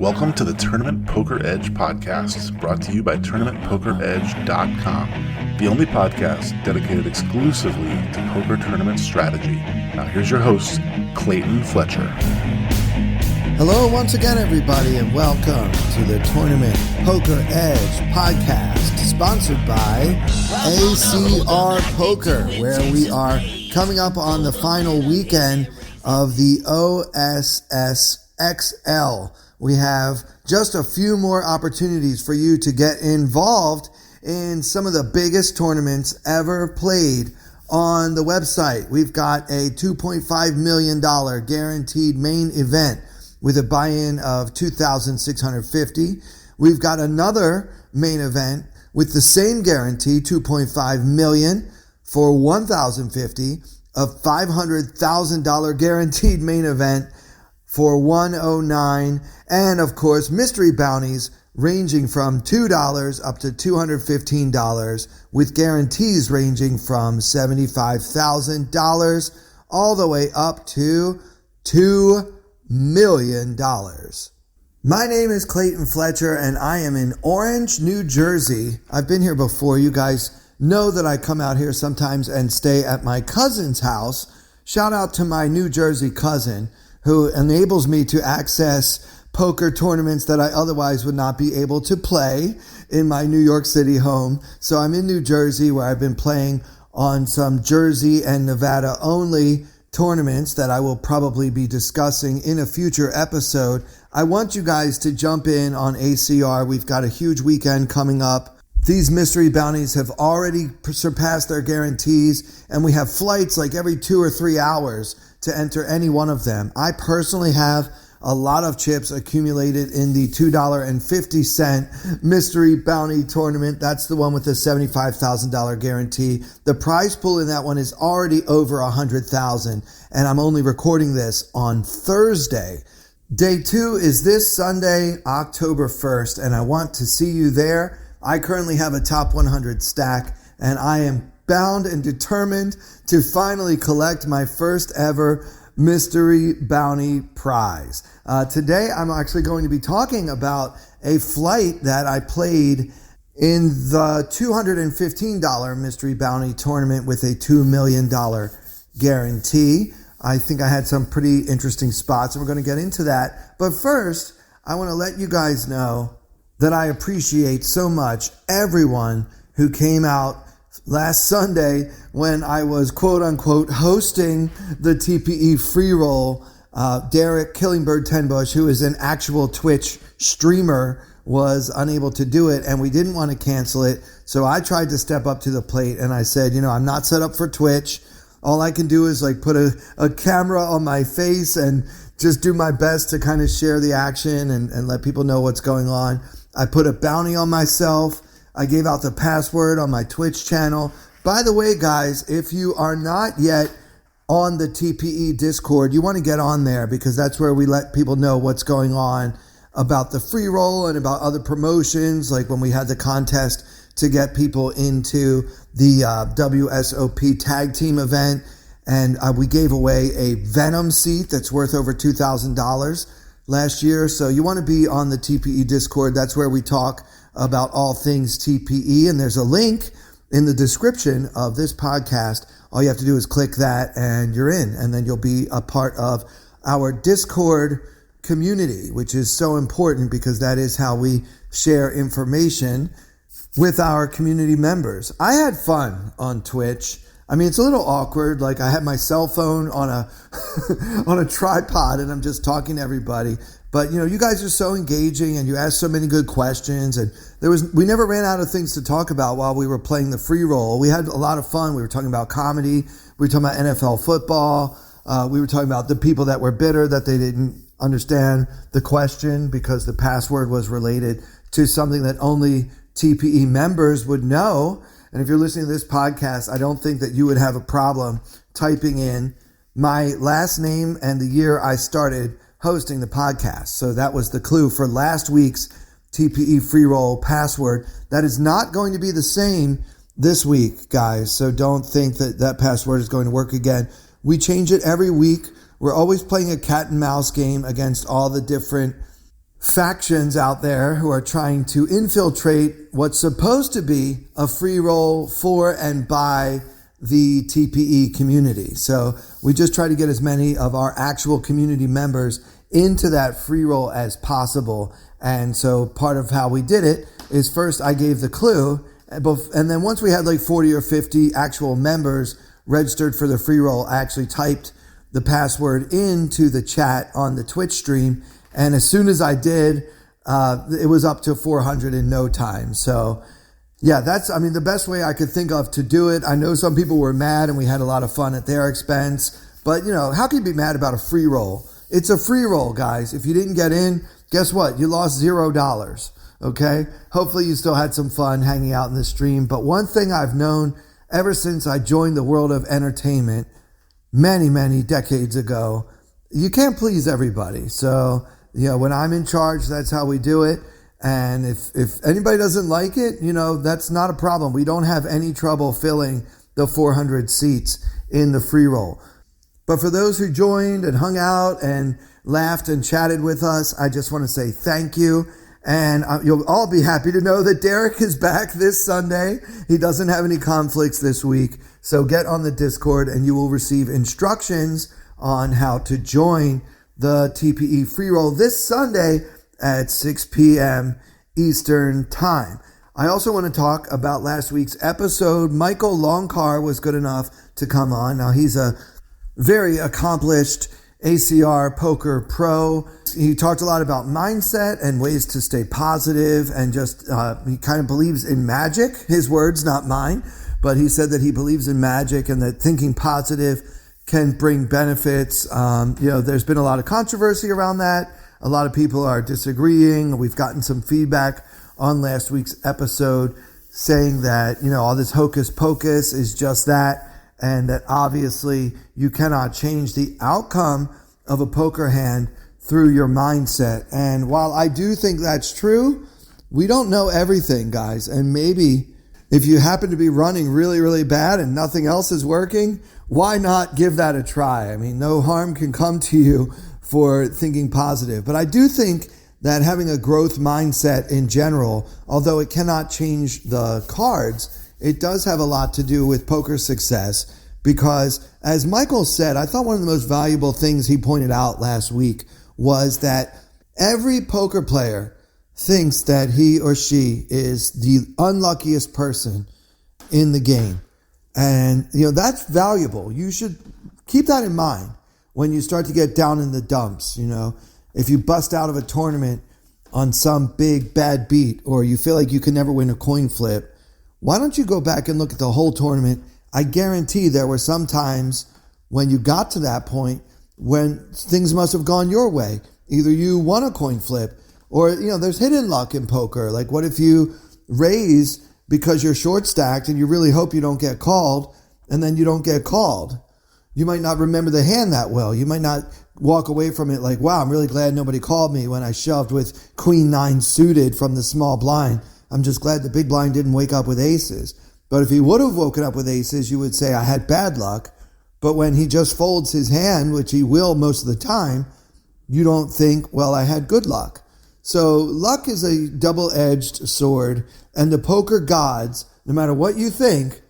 Welcome to the Tournament Poker Edge podcast, brought to you by TournamentPokerEdge.com, the only podcast dedicated exclusively to poker tournament strategy. Now here's your host, Clayton Fletcher. Hello once again, everybody, and welcome to the Tournament Poker Edge podcast, sponsored by ACR Poker, where we are coming up on the final weekend of the OSSXL. We have just a few more opportunities for you to get involved in some of the biggest tournaments ever played on the website. We've got a $2.5 million guaranteed main event with a buy-in of $2,650. We've got another main event with the same guarantee, $2.5 million for $1,050, a $500,000 guaranteed main event for $109, and of course mystery bounties ranging from $2 up to $215, with guarantees ranging from $75,000 all the way up to $2 million. My name is Clayton Fletcher, and I am in Orange, New Jersey. I've been here before. You guys know that I come out here sometimes and stay at my cousin's house. Shout out to my New Jersey cousin, who enables me to access poker tournaments that I otherwise would not be able to play in my New York City home. So I'm in New Jersey, where I've been playing on some Jersey and Nevada only tournaments that I will probably be discussing in a future episode. I want you guys to jump in on ACR. We've got a huge weekend coming up. These mystery bounties have already surpassed their guarantees, and we have flights like every 2 or 3 hours to enter any one of them. I personally have a lot of chips accumulated in the $2.50 mystery bounty tournament. That's the one with the $75,000 guarantee. The prize pool in that one is already over $100,000, and I'm only recording this on Thursday. Day 2 is this Sunday, October 1st, and I want to see you there. I currently have a top 100 stack, and I am bound and determined to finally collect my first ever mystery bounty prize. Today, I'm actually going to be talking about a flight that I played in the $215 mystery bounty tournament with a $2 million guarantee. I think I had some pretty interesting spots, and we're going to get into that. But first, I want to let you guys know that I appreciate so much everyone who came out last Sunday when I was quote-unquote hosting the TPE free roll. Derek Killingbird Tenbush, who is an actual Twitch streamer, was unable to do it, and we didn't want to cancel it. So I tried to step up to the plate, and I said, I'm not set up for Twitch. All I can do is put a camera on my face and just do my best to kind of share the action and let people know what's going on. I put a bounty on myself. I gave out the password on my Twitch channel. By the way, guys, if you are not yet on the TPE Discord, you want to get on there, because that's where we let people know what's going on about the free roll and about other promotions, like when we had the contest to get people into the WSOP tag team event. And we gave away a Venom seat that's worth over $2,000 last year. So you want to be on the TPE Discord. That's where we talk about all things TPE, and there's a link in the description of this podcast. All you have to do is click that and you're in, and then you'll be a part of our Discord community, which is so important because that is how we share information with our community members. I had fun on Twitch. I mean, it's a little awkward. I had my cell phone on a on a tripod, and I'm just talking to everybody. But, you guys are so engaging, and you ask so many good questions, and we never ran out of things to talk about while we were playing the free roll. We had a lot of fun. We were talking about comedy. We were talking about NFL football. We were talking about the people that were bitter that they didn't understand the question because the password was related to something that only TPE members would know. And if you're listening to this podcast, I don't think that you would have a problem typing in my last name and the year I started hosting the podcast. So that was the clue for last week's TPE free roll password. That is not going to be the same this week, guys. So don't think that that password is going to work again. We change it every week. We're always playing a cat and mouse game against all the different factions out there who are trying to infiltrate what's supposed to be a free roll for and by the TPE community. So we just try to get as many of our actual community members into that free roll as possible. And so part of how we did it is first I gave the clue, and then once we had like 40 or 50 actual members registered for the free roll, I actually typed the password into the chat on the Twitch stream. And as soon as I did, it was up to 400 in no time. So yeah, that's, the best way I could think of to do it. I know some people were mad and we had a lot of fun at their expense, but how can you be mad about a free roll? It's a free roll, guys. If you didn't get in, guess what? You lost $0. Okay. Hopefully you still had some fun hanging out in the stream. But one thing I've known ever since I joined the world of entertainment many, many decades ago, you can't please everybody. So, when I'm in charge, that's how we do it. And if anybody doesn't like it, that's not a problem. We don't have any trouble filling the 400 seats in the free roll. But for those who joined and hung out and laughed and chatted with us, I just want to say thank you. And you'll all be happy to know that Derek is back this Sunday. He doesn't have any conflicts this week. So get on the Discord and you will receive instructions on how to join the TPE free roll this Sunday at 6 p.m. Eastern Time. I also want to talk about last week's episode. Michael Longcar was good enough to come on. Now, he's a very accomplished ACR poker pro. He talked a lot about mindset and ways to stay positive, and just he kind of believes in magic. His words, not mine, but he said that he believes in magic and that thinking positive can bring benefits. There's been a lot of controversy around that. A lot of people are disagreeing. We've gotten some feedback on last week's episode saying that, all this hocus pocus is just that, and that obviously you cannot change the outcome of a poker hand through your mindset. And while I do think that's true, we don't know everything, guys. And maybe if you happen to be running really, really bad and nothing else is working, why not give that a try? No harm can come to you for thinking positive. But I do think that having a growth mindset in general, although it cannot change the cards, it does have a lot to do with poker success. Because as Michael said, I thought one of the most valuable things he pointed out last week was that every poker player thinks that he or she is the unluckiest person in the game. And, that's valuable. You should keep that in mind when you start to get down in the dumps. If you bust out of a tournament on some big bad beat, or you feel like you can never win a coin flip, why don't you go back and look at the whole tournament? I guarantee there were some times when you got to that point when things must have gone your way. Either you won a coin flip, or, there's hidden luck in poker. Like, what if you raise because you're short stacked and you really hope you don't get called, and then you don't get called? You might not remember the hand that well. You might not walk away from it like, wow, I'm really glad nobody called me when I shoved with queen 9 suited from the small blind. I'm just glad the big blind didn't wake up with aces. But if he would have woken up with aces, you would say, I had bad luck. But when he just folds his hand, which he will most of the time, you don't think, well, I had good luck. So luck is a double-edged sword, and the poker gods, no matter what you think,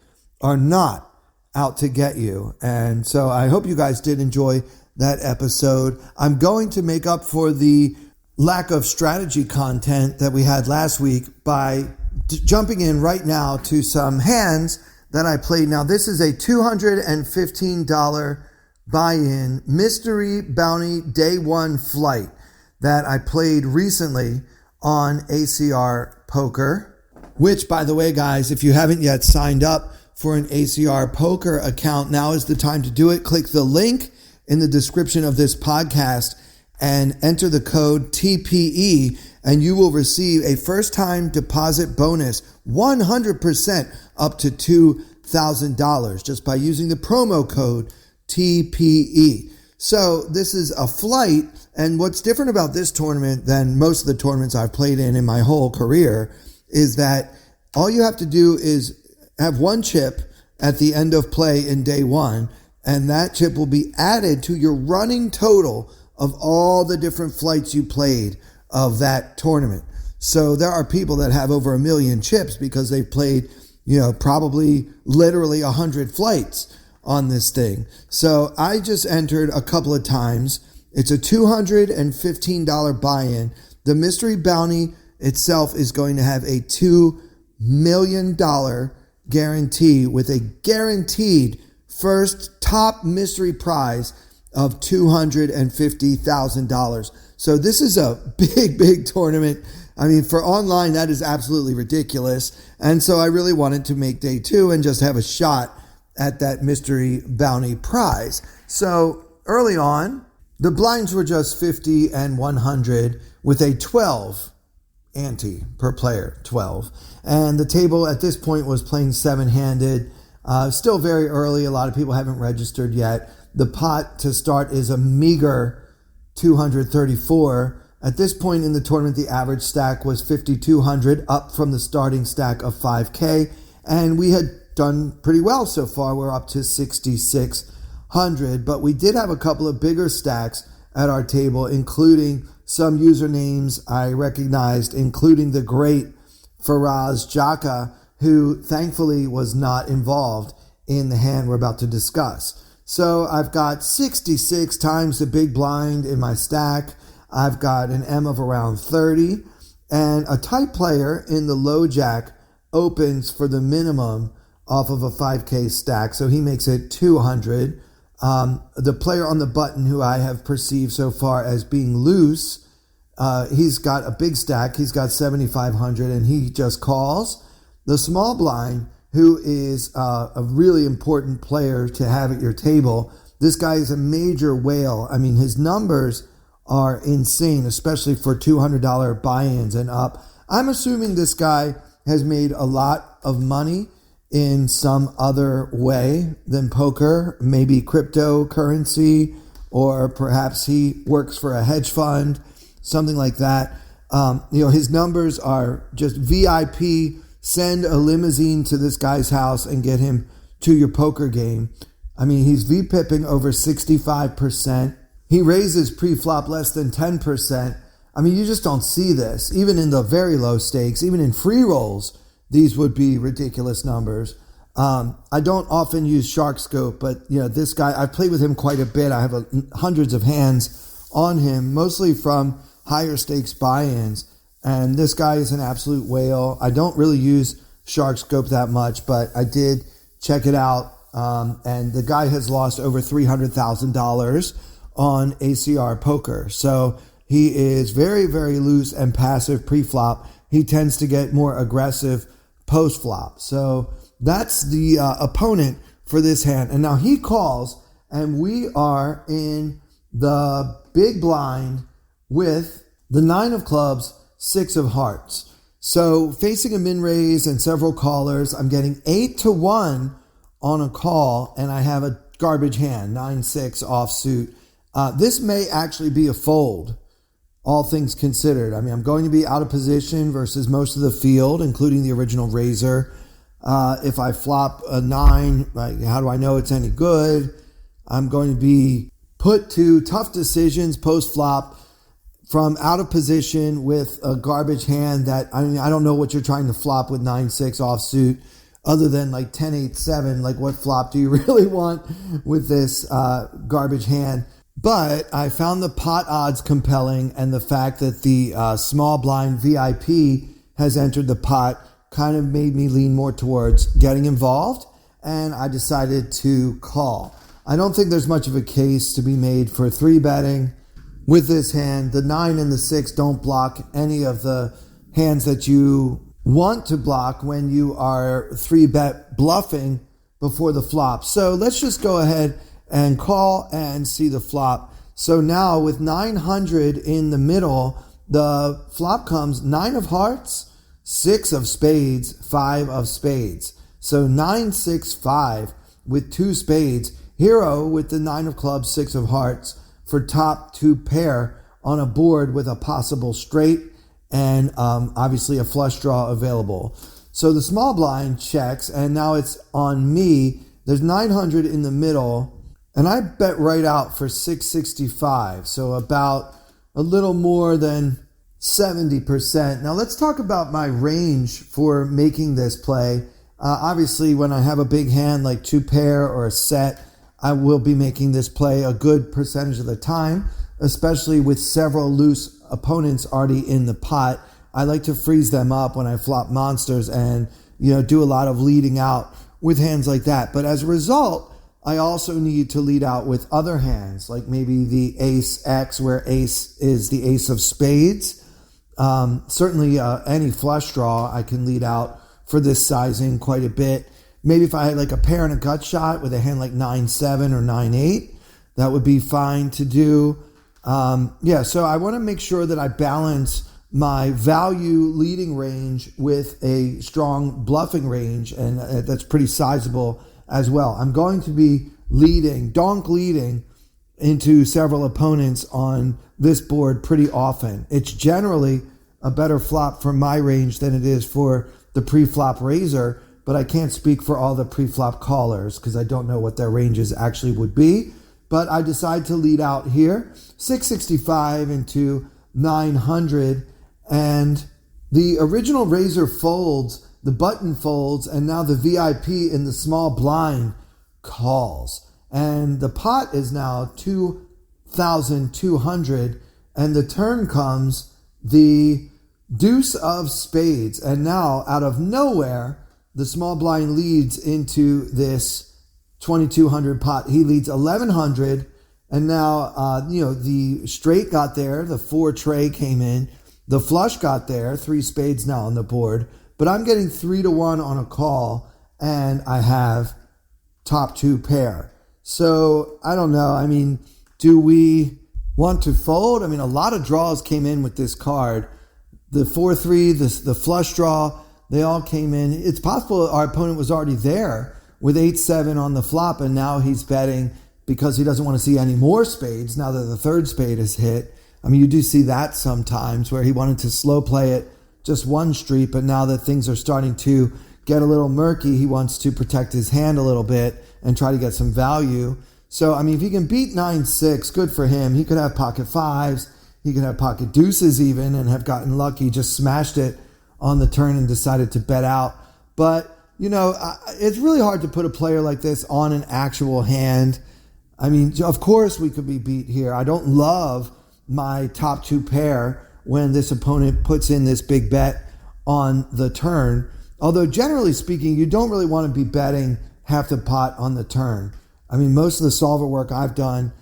are not out to get you. And so I hope you guys did enjoy that episode. I'm going to make up for the lack of strategy content that we had last week by jumping in right now to some hands that I played. Now, this is a $215 buy-in mystery bounty day one flight that I played recently on ACR Poker, which, by the way, guys, if you haven't yet signed up for an ACR Poker account, now is the time to do it. Click the link in the description of this podcast and enter the code TPE, and you will receive a first-time deposit bonus, 100% up to $2,000, just by using the promo code TPE. So this is a flight, and what's different about this tournament than most of the tournaments I've played in my whole career is that all you have to do is have one chip at the end of play in day one, and that chip will be added to your running total of all the different flights you played of that tournament. So there are people that have over 1 million chips because they've played, probably literally 100 flights on this thing. So I just entered a couple of times. It's a $215 buy-in. The mystery bounty itself is going to have a $2 million guarantee with a guaranteed first top mystery prize of $250,000. So this is a big, big tournament. I mean, for online, that is absolutely ridiculous. And so I really wanted to make day 2 and just have a shot at that mystery bounty prize. So early on, the blinds were just 50 and 100 with a 12 ante per player, 12. And the table at this point was playing 7-handed. Still very early. A lot of people haven't registered yet. The pot to start is a meager 234. At this point in the tournament, the average stack was 5,200, up from the starting stack of 5K. And we had done pretty well so far. We're up to 6,600. But we did have a couple of bigger stacks at our table, including some usernames I recognized, including the great Faraz Jaka, who thankfully was not involved in the hand we're about to discuss. So I've got 66 times the big blind in my stack. I've got an M of around 30, and a tight player in the low jack opens for the minimum off of a 5K stack, so he makes it 200. The player on the button who I have perceived so far as being loose, he's got a big stack. He's got 7,500, and he just calls. The small blind, who is a really important player to have at your table, this guy is a major whale. I mean, his numbers are insane, especially for $200 buy-ins and up. I'm assuming this guy has made a lot of money in some other way than poker, maybe cryptocurrency, or perhaps he works for a hedge fund, something like that. His numbers are just VIP. Send a limousine to this guy's house and get him to your poker game. I mean, he's VPIPing over 65%. He raises pre-flop less than 10%. I mean, you just don't see this. Even in the very low stakes, even in free rolls, these would be ridiculous numbers. I don't often use Shark Scope, but this guy, I've played with him quite a bit. I have hundreds of hands on him, mostly from higher stakes buy-ins. And this guy is an absolute whale. I don't really use Shark Scope that much, but I did check it out. And the guy has lost over $300,000 on ACR poker. So he is very, very loose and passive pre-flop. He tends to get more aggressive post-flop. So that's the opponent for this hand. And now he calls, and we are in the big blind with the 9 of clubs, 6 of hearts. So facing a min raise and several callers, I'm getting 8-1 on a call, and I have a garbage hand, 9-6 offsuit. This may actually be a fold, all things considered. I mean, I'm going to be out of position versus most of the field, including the original raiser. If I flop a 9, how do I know it's any good? I'm going to be put to tough decisions post-flop from out of position with a garbage hand that, I mean, I don't know what you're trying to flop with 9-6 offsuit other than like 10-8-7. Like, what flop do you really want with this garbage hand? But I found the pot odds compelling, and the fact that the small blind VIP has entered the pot kind of made me lean more towards getting involved, and I decided to call. I don't think there's much of a case to be made for 3-betting with this hand. The 9 and the 6 don't block any of the hands that you want to block when you are 3-bet bluffing before the flop. So let's just go ahead and call and see the flop. So now with 900 in the middle, the flop comes 9 of hearts, 6 of spades, 5 of spades. So 9-6-5 with 2 spades. Hero with the 9 of clubs, 6 of hearts for top 2 pair on a board with a possible straight and obviously a flush draw available. So the small blind checks, and now it's on me. There's 900 in the middle. And I bet right out for 665, so about a little more than 70%. Now let's talk about my range for making this play. Obviously, when I have a big hand like 2 pair or a set, I will be making this play a good percentage of the time, especially with several loose opponents already in the pot. I like to freeze them up when I flop monsters and, do a lot of leading out with hands like that. But as a result, I also need to lead out with other hands, like maybe the ace X, where ace is the ace of spades. Certainly any flush draw, I can lead out for this sizing quite a bit. Maybe if I had like a pair and a gut shot with a hand like 9-7 or 9-8, that would be fine to do. So I want to make sure that I balance my value leading range with a strong bluffing range, and that's pretty sizable as well. I'm going to be donk leading into several opponents on this board pretty often. It's generally a better flop for my range than it is for the pre-flop raiser, but I can't speak for all the pre-flop callers because I don't know what their ranges actually would be. But I decide to lead out here, 665 into 900, and the original raiser folds, the button folds, and now the VIP in the small blind calls. And the pot is now 2,200, and the turn comes the deuce of spades. And now, out of nowhere, the small blind leads into this 2,200 pot. He leads 1,100, and now, the straight got there, the 4 tray came in, the flush got there, 3 spades now on the board, but I'm getting 3-1 on a call, and I have top 2 pair. So I don't know. Do we want to fold? A lot of draws came in with this card. The 4-3, the flush draw, they all came in. It's possible our opponent was already there with 8-7 on the flop, and now he's betting because he doesn't want to see any more spades now that the 3rd spade is hit. You do see that sometimes where he wanted to slow play it just one street, but now that things are starting to get a little murky, he wants to protect his hand a little bit and try to get some value. So, if he can beat 9-6, good for him. He could have pocket 5s, he could have pocket deuces even, and have gotten lucky, just smashed it on the turn and decided to bet out. But, it's really hard to put a player like this on an actual hand. Of course we could be beat here. I don't love my top 2 pair when this opponent puts in this big bet on the turn. Although generally speaking, you don't really want to be betting half the pot on the turn. Most of the solver work I've done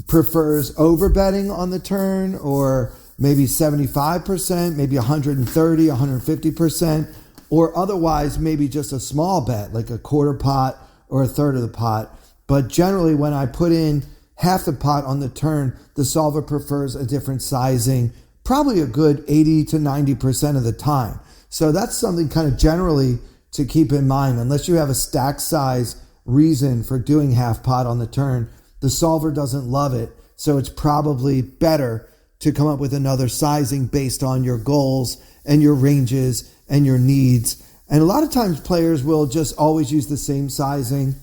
prefers overbetting on the turn, or maybe 75%, maybe 130, 150%, or otherwise maybe just a small bet, like a quarter pot or a third of the pot. But generally when I put in half the pot on the turn, the solver prefers a different sizing, probably a good 80 to 90% of the time. So that's something kind of generally to keep in mind. Unless you have a stack size reason for doing half pot on the turn, the solver doesn't love it. So it's probably better to come up with another sizing based on your goals and your ranges and your needs. And a lot of times players will just always use the same sizing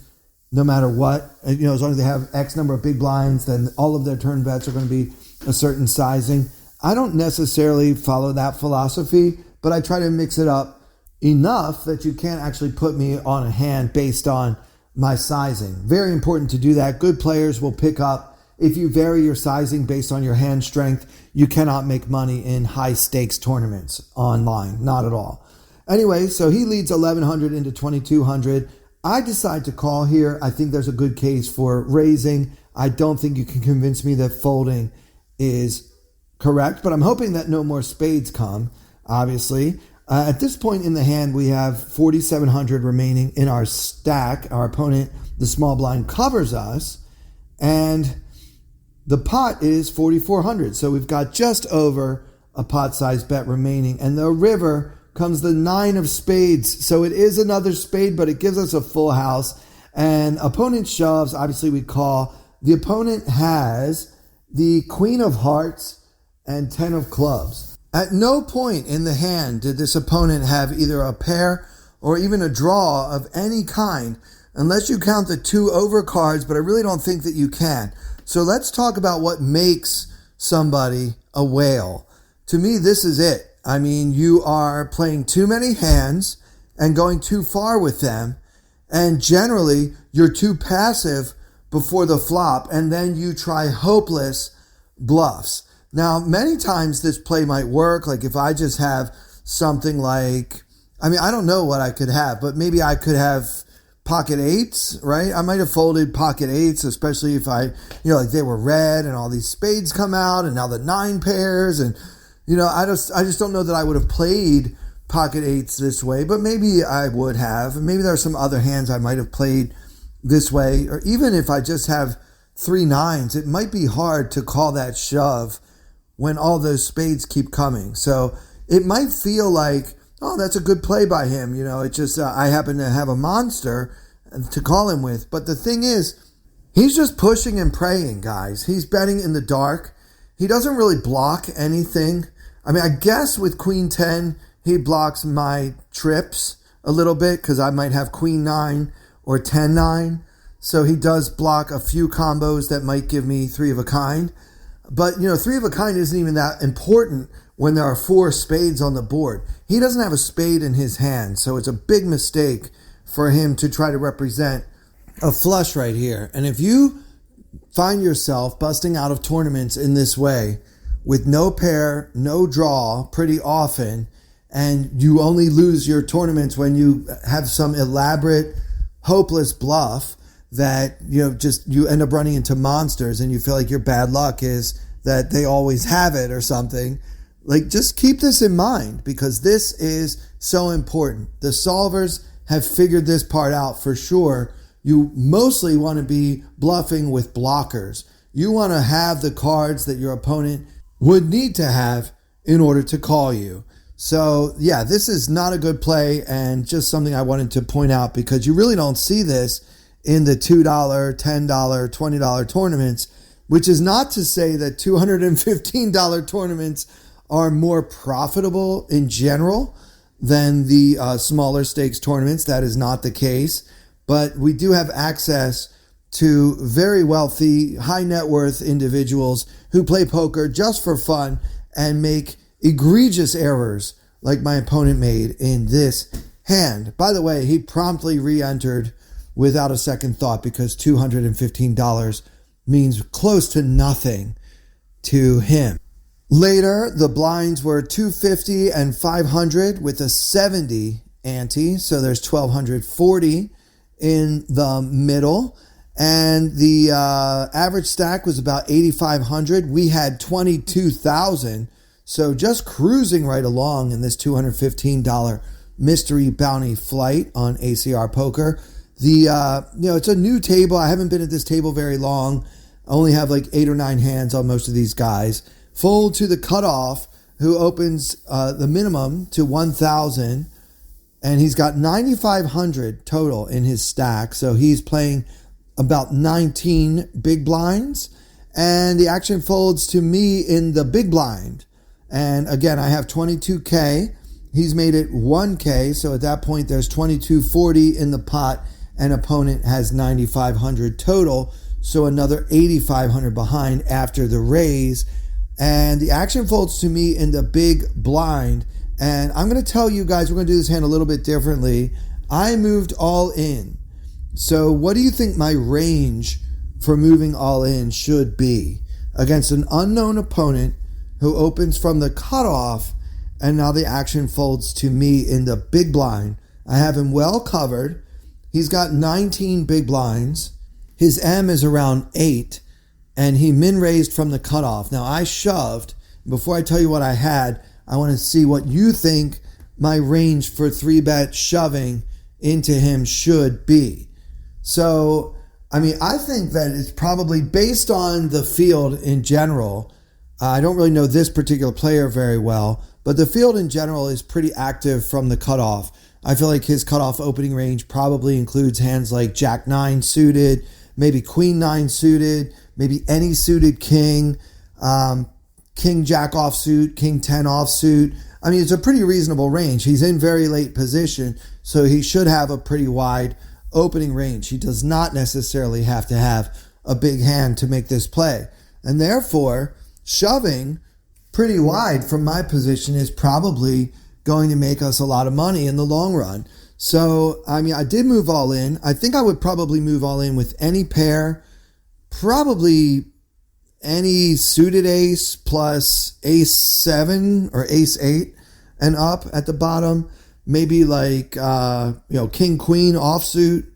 no matter what. As long as they have X number of big blinds, then all of their turn bets are going to be a certain sizing. I don't necessarily follow that philosophy, but I try to mix it up enough that you can't actually put me on a hand based on my sizing. Very important to do that. Good players will pick up. If you vary your sizing based on your hand strength, you cannot make money in high stakes tournaments online. Not at all. Anyway, so he leads 1,100 into 2,200. I decide to call here. I think there's a good case for raising. I don't think you can convince me that folding is correct, but I'm hoping that no more spades come, obviously. At this point in the hand, we have 4,700 remaining in our stack. Our opponent, the small blind, covers us, and the pot is 4,400. So we've got just over a pot size bet remaining, and the river comes the 9 of spades. So it is another spade, but it gives us a full house. And opponent shoves, obviously we call. The opponent has the queen of hearts and 10 of clubs. At no point in the hand did this opponent have either a pair or even a draw of any kind unless you count the 2 overcards, but I really don't think that you can. So let's talk about what makes somebody a whale. To me, this is it. I mean, you are playing too many hands and going too far with them, and generally you're too passive before the flop, and then you try hopeless bluffs. Now, many times this play might work, like if I just have something like, I don't know what I could have, but maybe I could have pocket eights, right? I might have folded pocket eights, especially if like they were red and all these spades come out and now the 9 pairs, and I just don't know that I would have played pocket eights this way, but maybe I would have. Maybe there are some other hands I might have played this way, or even if I just have 3 9s, it might be hard to call that shove when all those spades keep coming. So it might feel like, oh, that's a good play by him. It just, I happen to have a monster to call him with. But the thing is, he's just pushing and praying, guys. He's betting in the dark. He doesn't really block anything. I guess with Queen 10, he blocks my trips a little bit because I might have Queen 9 or 10 9. So he does block a few combos that might give me 3 of a kind. But, 3 of a kind isn't even that important when there are 4 spades on the board. He doesn't have a spade in his hand, so it's a big mistake for him to try to represent a flush right here. And if you find yourself busting out of tournaments in this way with no pair, no draw pretty often, and you only lose your tournaments when you have some elaborate, hopeless bluff that, you end up running into monsters and you feel like your bad luck is that they always have it or something, like just keep this in mind because this is so important. The solvers have figured this part out for sure. You mostly want to be bluffing with blockers. You want to have the cards that your opponent would need to have in order to call you. So yeah, this is not a good play and just something I wanted to point out because you really don't see this in the $2, $10, $20 tournaments, which is not to say that $215 tournaments are more profitable in general than the smaller stakes tournaments. That is not the case, but we do have access to very wealthy, high net worth individuals who play poker just for fun and make egregious errors like my opponent made in this hand. By the way, he promptly re-entered without a second thought because $215 means close to nothing to him. Later, the blinds were 250 and 500 with a 70 ante, so there's 1240 in the middle. And the average stack was about 8,500. We had 22,000. So just cruising right along in this $215 mystery bounty flight on ACR Poker. It's a new table. I haven't been at this table very long. I only have like 8 or 9 hands on most of these guys. Fold to the cutoff, who opens the minimum to 1,000. And he's got 9,500 total in his stack. So he's playing about 19 big blinds. And the action folds to me in the big blind. And again, I have 22K. He's made it 1K. So at that point, there's 2240 in the pot. And opponent has 9,500 total. So another 8,500 behind after the raise. And the action folds to me in the big blind. And I'm going to tell you guys, we're going to do this hand a little bit differently. I moved all in. So what do you think my range for moving all in should be against an unknown opponent who opens from the cutoff, and now the action folds to me in the big blind? I have him well covered. He's got 19 big blinds. His M is around 8, and he min-raised from the cutoff. Now, I shoved. Before I tell you what I had, I want to see what you think my range for 3-bet shoving into him should be. So, I think that it's probably based on the field in general. I don't really know this particular player very well, but the field in general is pretty active from the cutoff. I feel like his cutoff opening range probably includes hands like Jack 9 suited, maybe Queen 9 suited, maybe any suited king, King Jack offsuit, King 10 offsuit. It's a pretty reasonable range. He's in very late position, so he should have a pretty wide opening range. He does not necessarily have to have a big hand to make this play. And therefore, shoving pretty wide from my position is probably going to make us a lot of money in the long run. So, I mean, I did move all in. I think I would probably move all in with any pair, probably any suited ace plus ace 7 or ace 8 and up at the bottom. Maybe like, king, queen offsuit.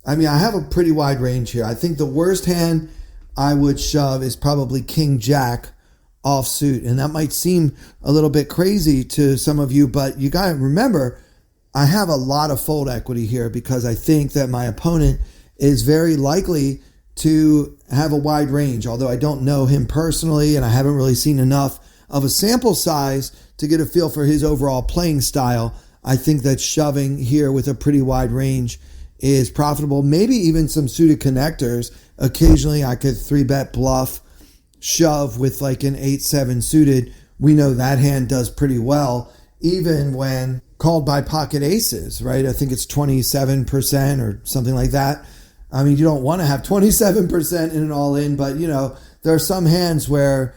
I mean, I have a pretty wide range here. I think the worst hand I would shove is probably king, jack offsuit. And that might seem a little bit crazy to some of you, but you got to remember, I have a lot of fold equity here because I think that my opponent is very likely to have a wide range, although I don't know him personally and I haven't really seen enough of a sample size to get a feel for his overall playing style. I think that shoving here with a pretty wide range is profitable. Maybe even some suited connectors. Occasionally I could 3-bet bluff shove with like an 8-7 suited. We know that hand does pretty well, even when called by pocket aces, right? I think it's 27% or something like that. I mean, you don't want to have 27% in an all-in, but, there are some hands where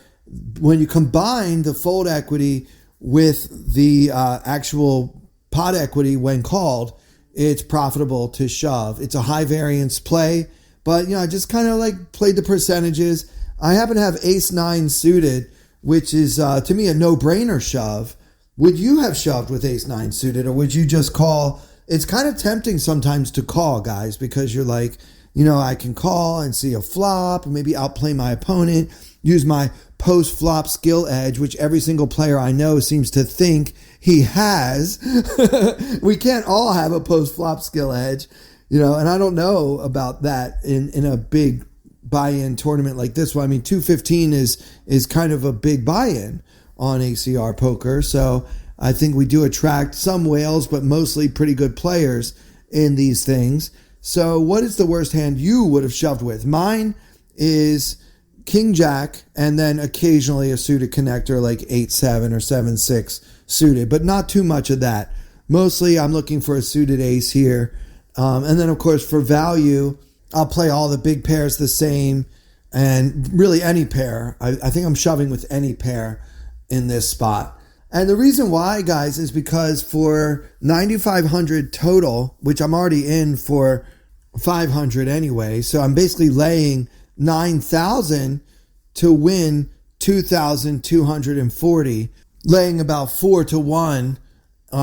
when you combine the fold equity with the actual pot equity when called, it's profitable to shove. It's a high variance play, but, I just kind of like played the percentages. I happen to have ace 9 suited, which is, to me, a no-brainer shove. Would you have shoved with ace 9 suited, or would you just call? It's kind of tempting sometimes to call, guys, because you're like, I can call and see a flop and maybe outplay my opponent, use my post-flop skill edge, which every single player I know seems to think he has. We can't all have a post-flop skill edge, and I don't know about that in a big buy-in tournament like this one. I mean, 215 is kind of a big buy-in on ACR poker. So I think we do attract some whales, but mostly pretty good players in these things. So what is the worst hand you would have shoved with? Mine is king jack and then occasionally a suited connector like 8-7 or 7-6 suited, but not too much of that. Mostly I'm looking for a suited ace here. And then of course for value, I'll play all the big pairs the same and really any pair. I think I'm shoving with any pair in this spot. And the reason why, guys, is because for 9,500 total, which I'm already in for 500 anyway, so I'm basically laying 9,000 to win 2,240, laying about 4-1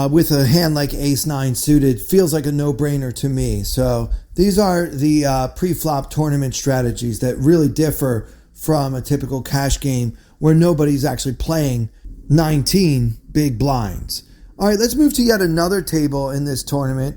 with a hand like ace 9 suited feels like a no-brainer to me. So these are the pre-flop tournament strategies that really differ from a typical cash game where nobody's actually playing 19 big blinds. All right, let's move to yet another table in this tournament.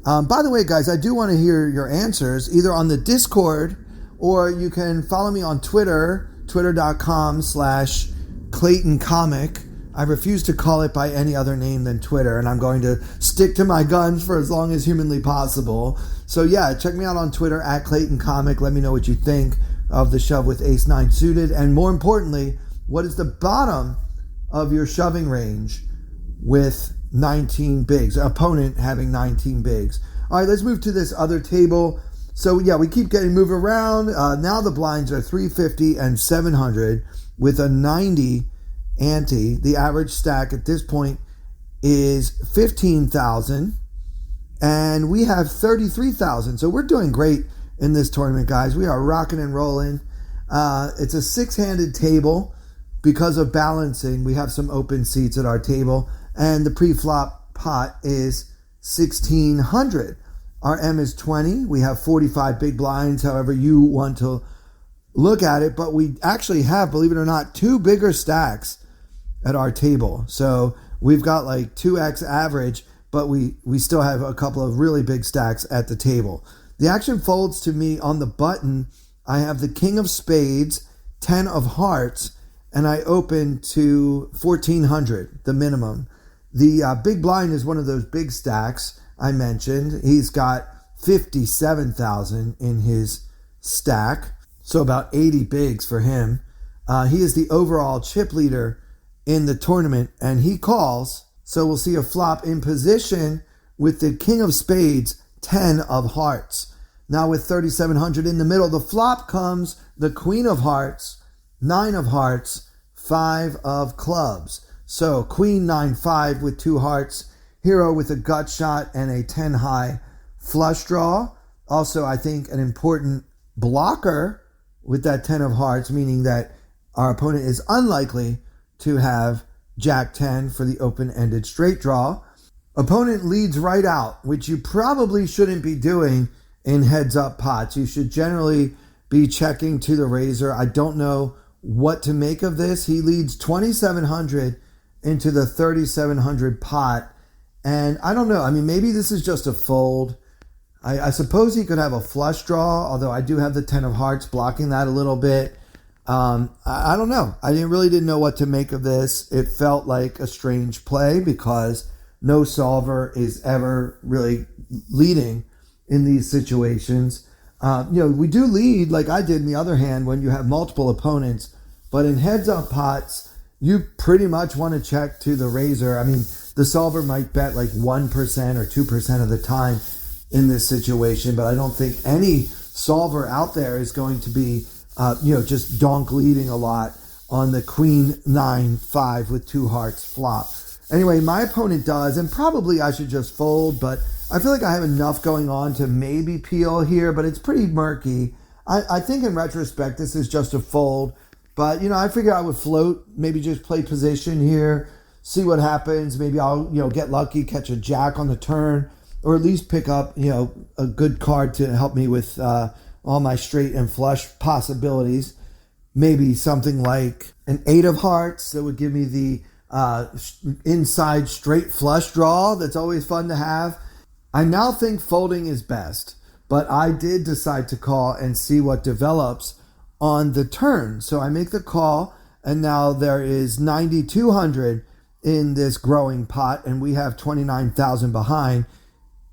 By the way, guys, I do want to hear your answers either on the Discord or you can follow me on Twitter, twitter.com/ClaytonComic. I refuse to call it by any other name than Twitter, and I'm going to stick to my guns for as long as humanly possible. So yeah, check me out on Twitter @ClaytonComic. Let me know what you think of the shove with ace 9 suited, and more importantly, what is the bottom of your shoving range with 19 bigs, opponent having 19 bigs. All right, let's move to this other table. So yeah, we keep getting moved around. Now the blinds are 350 and 700 with a 90 ante. The average stack at this point is 15,000 and we have 33,000. So we're doing great in this tournament, guys. We are rocking and rolling. It's a 6-handed table. Because of balancing, we have some open seats at our table, and the pre-flop pot is 1,600. Our M is 20. We have 45 big blinds, however you want to look at it, but we actually have, believe it or not, 2 bigger stacks at our table. So we've got like 2x average, but we still have a couple of really big stacks at the table. The action folds to me on the button. I have the king of spades, 10 of hearts, and I open to 1,400, the minimum. The big blind is one of those big stacks I mentioned. He's got 57,000 in his stack, so about 80 bigs for him. He is the overall chip leader in the tournament, and he calls. So we'll see a flop in position with the king of spades, 10 of hearts. Now with 3,700 in the middle, the flop comes the queen of hearts, 9 of hearts, 5 of clubs. So queen 9-5 with 2 hearts, hero with a gut shot and a 10 high flush draw. Also, I think an important blocker with that 10 of hearts, meaning that our opponent is unlikely to have Jack 10 for the open-ended straight draw. Opponent leads right out, which you probably shouldn't be doing in heads-up pots. You should generally be checking to the razor. I don't know what to make of this. He leads 2,700 into the 3,700 pot. And I don't know. I mean, maybe this is just a fold. I suppose he could have a flush draw, although I do have the 10 of hearts blocking that a little bit. I don't know. I really didn't know what to make of this. It felt like a strange play because no solver is ever really leading in these situations. We do lead like I did in the other hand when you have multiple opponents, but in heads up pots, you pretty much want to check to the razor. I mean, the solver might bet like 1% or 2% of the time in this situation, but I don't think any solver out there is going to be, just donk leading a lot on the queen 9-5 with 2 hearts flop. Anyway, my opponent does, and probably I should just fold, but I feel like I have enough going on to maybe peel here, but it's pretty murky. I think in retrospect, this is just a fold, but, I figure I would float, maybe just play position here, see what happens. Maybe I'll, get lucky, catch a jack on the turn, or at least pick up, a good card to help me with all my straight and flush possibilities. Maybe something like an 8 of hearts that would give me the inside straight flush draw. That's always fun to have. I now think folding is best, but I did decide to call and see what develops on the turn. So I make the call, and now there is 9,200 in this growing pot, and we have 29,000 behind.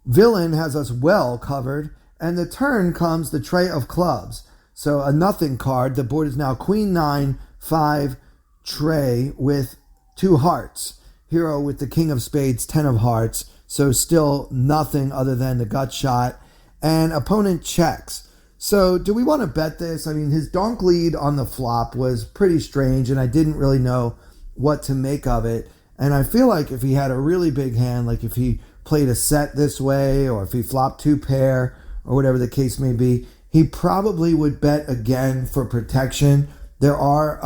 Villain has us well covered, and the turn comes the tray of clubs. So a nothing card. The board is now queen 9-5 tray with 2 hearts. Hero with the king of spades, 10 of hearts. So still nothing other than the gut shot. And opponent checks. So do we want to bet this? I mean, his donk lead on the flop was pretty strange, and I didn't really know what to make of it. And I feel like if he had a really big hand, like if he played a set this way, or if he flopped 2 pair, or whatever the case may be, he probably would bet again for protection. There are,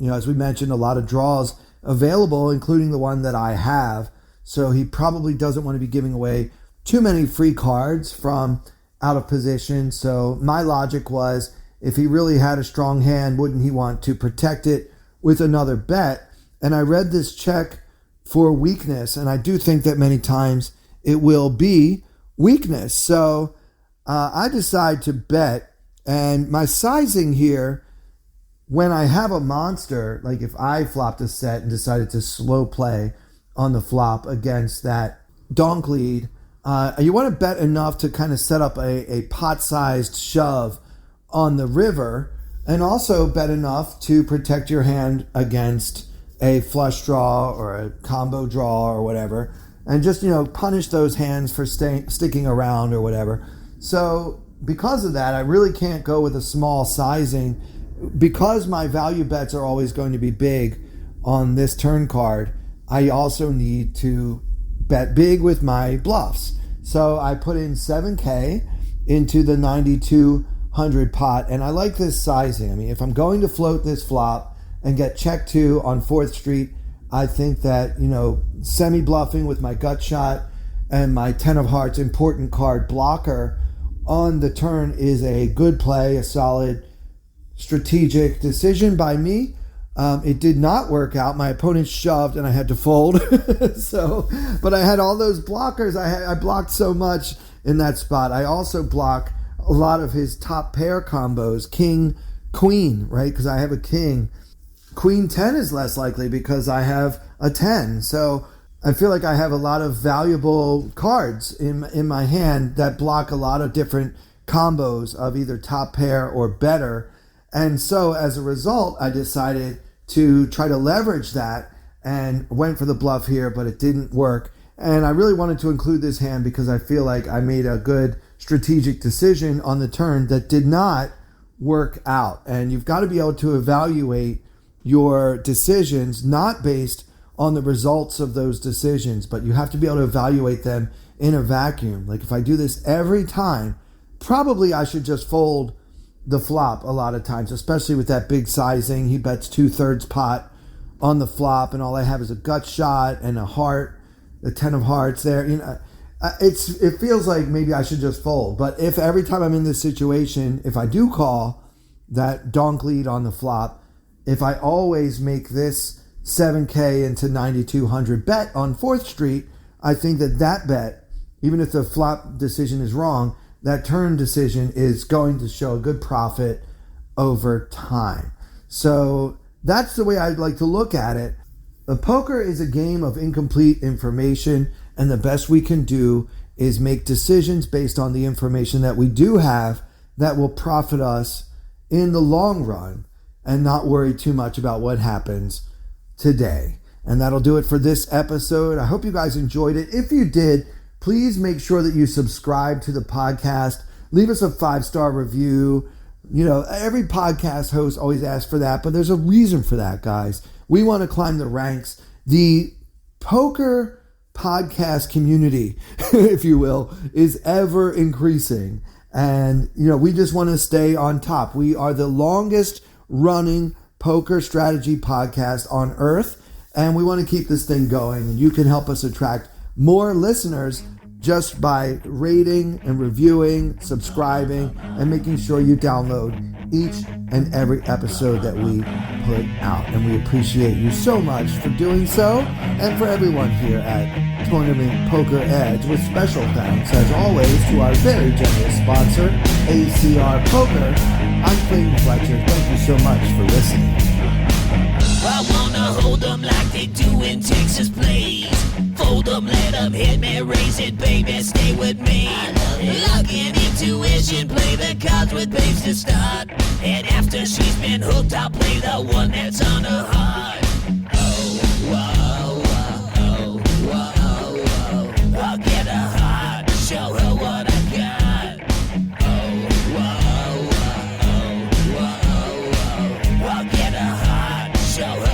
as we mentioned, a lot of draws available, including the one that I have. So he probably doesn't want to be giving away too many free cards from out of position. So my logic was, if he really had a strong hand, wouldn't he want to protect it with another bet? And I read this check for weakness, and I do think that many times it will be weakness. So I decide to bet, and my sizing here, when I have a monster, like if I flopped a set and decided to slow play on the flop against that donk lead, you want to bet enough to kind of set up a pot-sized shove on the river, and also bet enough to protect your hand against a flush draw or a combo draw or whatever, and just, punish those hands for sticking around or whatever. So because of that, I really can't go with a small sizing. Because my value bets are always going to be big on this turn card, I also need to bet big with my bluffs. So I put in 7K into the 9,200 pot, and I like this sizing. I mean, if I'm going to float this flop and get check 2 on 4th Street, I think that, semi-bluffing with my gut shot and my 10 of hearts important card blocker on the turn is a good play, a solid strategic decision by me. It did not work out. My opponent shoved and I had to fold. But I had all those blockers. I blocked so much in that spot. I also block a lot of his top pair combos, king, queen, right? Because I have a king. Queen 10 is less likely because I have a 10. So I feel like I have a lot of valuable cards in my hand that block a lot of different combos of either top pair or better. And so as a result, I decided to try to leverage that and went for the bluff here, but it didn't work. And I really wanted to include this hand because I feel like I made a good strategic decision on the turn that did not work out. And you've got to be able to evaluate your decisions not based on the results of those decisions, but you have to be able to evaluate them in a vacuum. Like if I do this every time, probably I should just fold the flop a lot of times, especially with that big sizing. He bets 2/3 pot on the flop, and all I have is a gut shot and a heart, the 10 of hearts there. It feels like maybe I should just fold. But if every time I'm in this situation, if I do call that donk lead on the flop, if I always make this 7K into 9,200 bet on 4th Street, I think that bet, even if the flop decision is wrong, that turn decision is going to show a good profit over time. So that's the way I'd like to look at it. The poker is a game of incomplete information, and the best we can do is make decisions based on the information that we do have that will profit us in the long run and not worry too much about what happens today. And that'll do it for this episode. I hope you guys enjoyed it. If you did, please make sure that you subscribe to the podcast. Leave us a 5-star review. Every podcast host always asks for that, but there's a reason for that, guys. We want to climb the ranks. The poker podcast community, if you will, is ever increasing. And, we just want to stay on top. We are the longest running poker strategy podcast on earth, and we want to keep this thing going. And you can help us attract more listeners just by rating and reviewing, subscribing, and making sure you download each and every episode that we put out. And we appreciate you so much for doing so, and for everyone here at Tournament Poker Edge, with special thanks, as always, to our very generous sponsor, ACR Poker. I'm Clayton Fletcher. Thank you so much for listening. I wanna hold them like they do in Texas, please. Fold them, let them hit me, raise it, baby, stay with me. Luck and intuition, play the cards with babes to start. And after she's been hooked, I'll play the one that's on her heart. Oh, whoa, whoa, whoa, whoa. I'll get her heart, show her what I got. Oh, whoa, whoa, whoa, whoa. I'll get her heart, show her